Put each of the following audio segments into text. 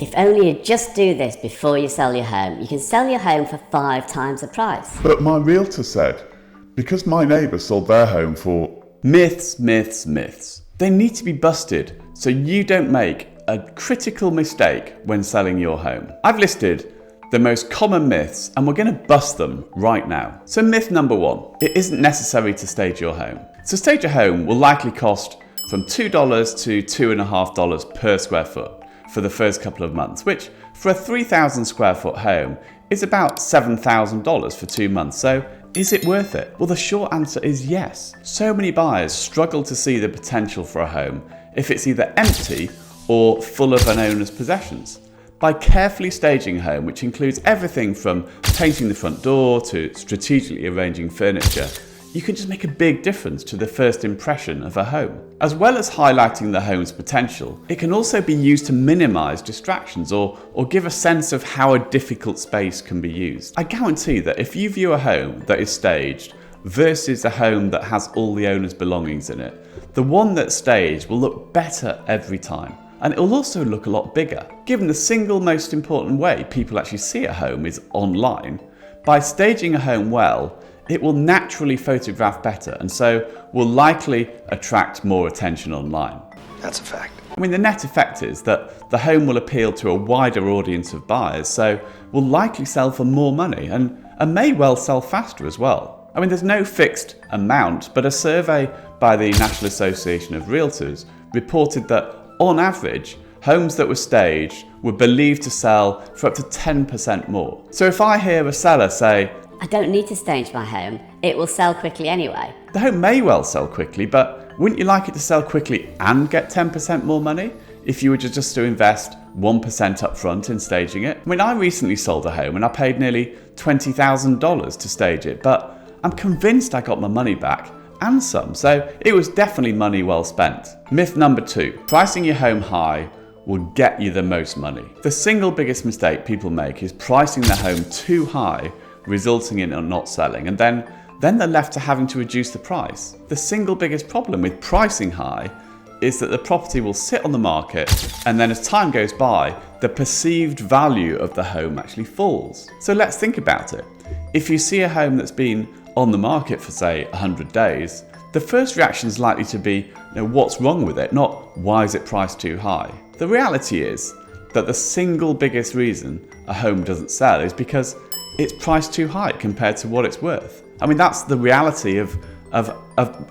If only you'd just do this before you sell your home, you can sell your home for 5 times the price. But my realtor said, because my neighbour sold their home for... Myths, myths, myths. They need to be busted so you don't make a critical mistake when selling your home. I've listed the most common myths and we're going to bust them right now. So myth number 1, it isn't necessary to stage your home. To stage a home will likely cost from $2 to $2.50 per square foot for the first couple of months, which for a 3,000 square foot home is about $7,000 for 2 months. So is it worth it? Well, the short answer is yes. So many buyers struggle to see the potential for a home if it's either empty or full of an owner's possessions. By carefully staging a home, which includes everything from painting the front door to strategically arranging furniture, you can just make a big difference to the first impression of a home. As well as highlighting the home's potential, it can also be used to minimise distractions or give a sense of how a difficult space can be used. I guarantee that if you view a home that is staged versus a home that has all the owner's belongings in it, the one that's staged will look better every time. And it will also look a lot bigger. Given the single most important way people actually see a home is online, by staging a home well, it will naturally photograph better and so will likely attract more attention online. That's a fact. I mean, the net effect is that the home will appeal to a wider audience of buyers, so will likely sell for more money and may well sell faster as well. I mean, there's no fixed amount, but a survey by the National Association of Realtors reported that on average, homes that were staged were believed to sell for up to 10% more. So if I hear a seller say, I don't need to stage my home, it will sell quickly anyway. the home may well sell quickly, but wouldn't you like it to sell quickly and get 10% more money if you were just to invest 1% up front in staging it? I mean, I recently sold a home and I paid nearly $20,000 to stage it, but I'm convinced I got my money back and some, so it was definitely money well spent. Myth number 2, pricing your home high will get you the most money. The single biggest mistake people make is pricing their home too high, resulting in it not selling, and then they're left to having to reduce the price. The single biggest problem with pricing high is that the property will sit on the market and then as time goes by, the perceived value of the home actually falls. So let's think about it. If you see a home that's been on the market for say 100 days, the first reaction is likely to be, what's wrong with it, not why is it priced too high? The reality is that the single biggest reason a home doesn't sell is because it's priced too high compared to what it's worth. I mean, that's the reality of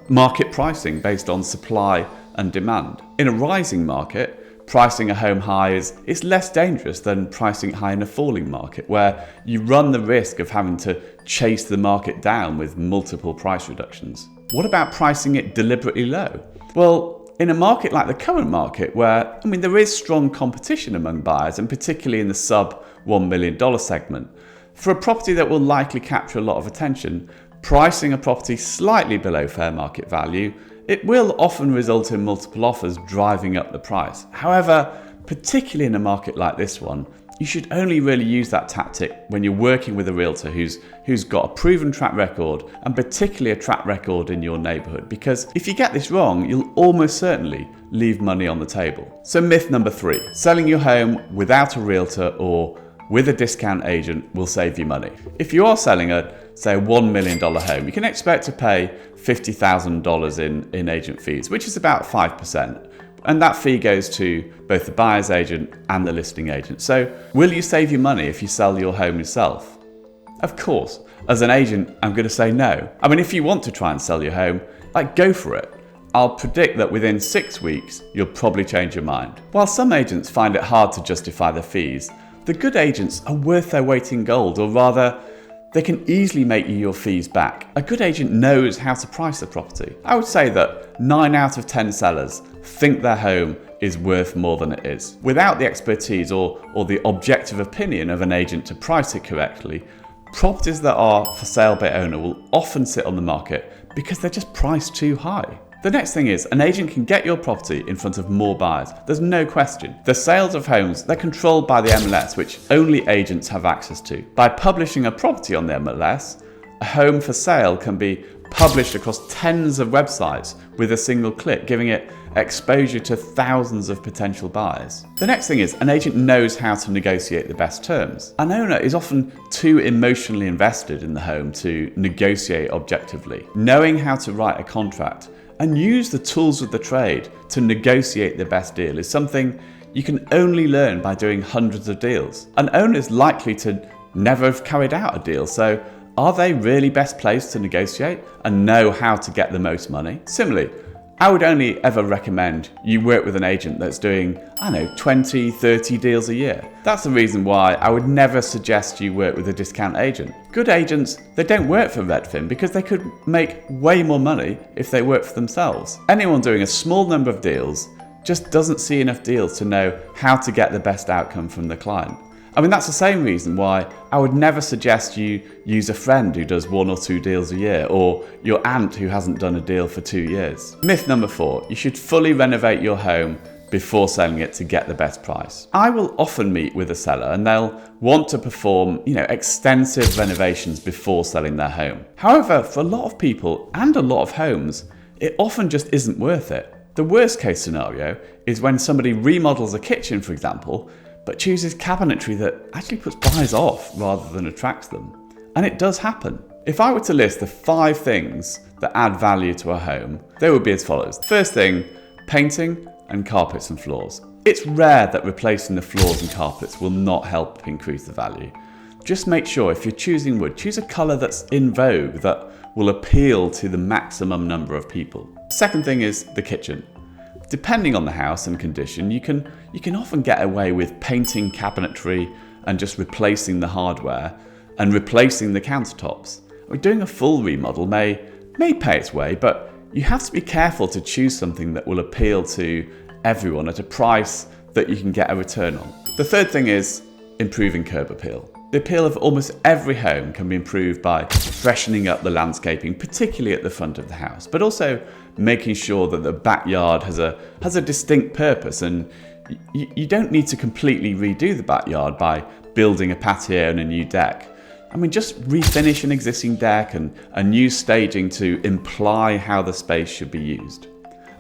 market pricing based on supply and demand. In a rising market, pricing a home high is less dangerous than pricing it high in a falling market, where you run the risk of having to chase the market down with multiple price reductions. What about pricing it deliberately low? Well, in a market like the current market, where there is strong competition among buyers, and particularly in the sub $1 million segment, for a property that will likely capture a lot of attention, pricing a property slightly below fair market value, it will often result in multiple offers driving up the price. However, particularly in a market like this one, you should only really use that tactic when you're working with a realtor who's got a proven track record, and particularly a track record in your neighbourhood, because if you get this wrong, you'll almost certainly leave money on the table. So myth number 3, selling your home without a realtor or with a discount agent will save you money. If you are selling a $1 million home, you can expect to pay $50,000 in agent fees, which is about 5%. And that fee goes to both the buyer's agent and the listing agent. So will you save your money if you sell your home yourself? Of course. As an agent, I'm going to say no. If you want to try and sell your home, go for it. I'll predict that within 6 weeks, you'll probably change your mind. While some agents find it hard to justify the fees, the good agents are worth their weight in gold, or rather, they can easily make you your fees back. A good agent knows how to price the property. I would say that 9 out of 10 sellers think their home is worth more than it is. Without the expertise or the objective opinion of an agent to price it correctly, properties that are for sale by owner will often sit on the market because they're just priced too high. The next thing is, an agent can get your property in front of more buyers. There's no question. The sales of homes, they're controlled by the MLS, which only agents have access to. By publishing a property on the MLS, a home for sale can be published across tens of websites with a single click, giving it exposure to thousands of potential buyers. The next thing is an agent knows how to negotiate the best terms. An owner is often too emotionally invested in the home to negotiate objectively. Knowing how to write a contract and use the tools of the trade to negotiate the best deal is something you can only learn by doing hundreds of deals. An owner is likely to never have carried out a deal, so are they really best placed to negotiate and know how to get the most money? Similarly, I would only ever recommend you work with an agent that's doing, 20, 30 deals a year. That's the reason why I would never suggest you work with a discount agent. Good agents, they don't work for Redfin because they could make way more money if they worked for themselves. Anyone doing a small number of deals just doesn't see enough deals to know how to get the best outcome from the client. That's the same reason why I would never suggest you use a friend who does 1 or 2 deals a year, or your aunt who hasn't done a deal for 2 years. Myth number 4, you should fully renovate your home before selling it to get the best price. I will often meet with a seller and they'll want to perform, extensive renovations before selling their home. However, for a lot of people and a lot of homes, it often just isn't worth it. The worst case scenario is when somebody remodels a kitchen, for example, but chooses cabinetry that actually puts buyers off rather than attracts them. And it does happen. If I were to list the 5 things that add value to a home, they would be as follows. First thing, painting and carpets and floors. It's rare that replacing the floors and carpets will not help increase the value. Just make sure if you're choosing wood, choose a colour that's in vogue that will appeal to the maximum number of people. Second thing is the kitchen. Depending on the house and condition, you can often get away with painting cabinetry and just replacing the hardware and replacing the countertops. Doing a full remodel may pay its way, but you have to be careful to choose something that will appeal to everyone at a price that you can get a return on. The third thing is improving curb appeal. The appeal of almost every home can be improved by freshening up the landscaping, particularly at the front of the house, but also making sure that the backyard has a distinct purpose, and you don't need to completely redo the backyard by building a patio and a new deck. Just refinish an existing deck and a new staging to imply how the space should be used.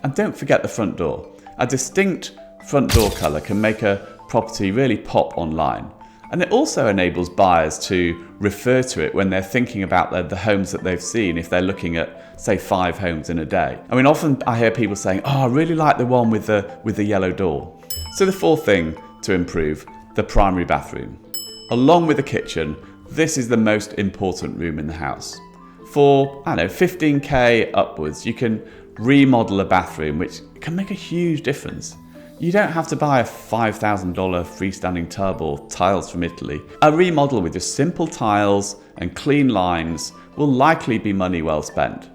And don't forget the front door. A distinct front door colour can make a property really pop online. And it also enables buyers to refer to it when they're thinking about the homes that they've seen, if they're looking at, say, 5 homes in a day. Often I hear people saying, I really like the one with the yellow door. So the fourth thing to improve, the primary bathroom. Along with the kitchen, this is the most important room in the house. For, $15,000 upwards, you can remodel a bathroom, which can make a huge difference. You don't have to buy a $5,000 freestanding tub or tiles from Italy. A remodel with just simple tiles and clean lines will likely be money well spent.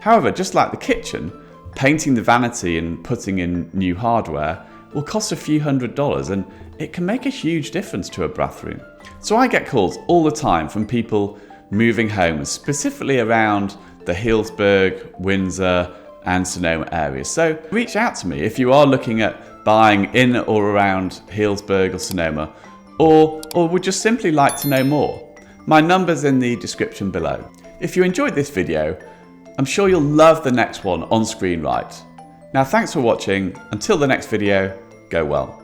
However, just like the kitchen, painting the vanity and putting in new hardware will cost a few $100s, and it can make a huge difference to a bathroom. So I get calls all the time from people moving homes, specifically around the Healdsburg, Windsor and Sonoma areas. So reach out to me if you are looking at buying in or around Healdsburg or Sonoma, or would just simply like to know more. My number's in the description below. If you enjoyed this video, I'm sure you'll love the next one on screen right. Now thanks for watching. Until the next video, go well.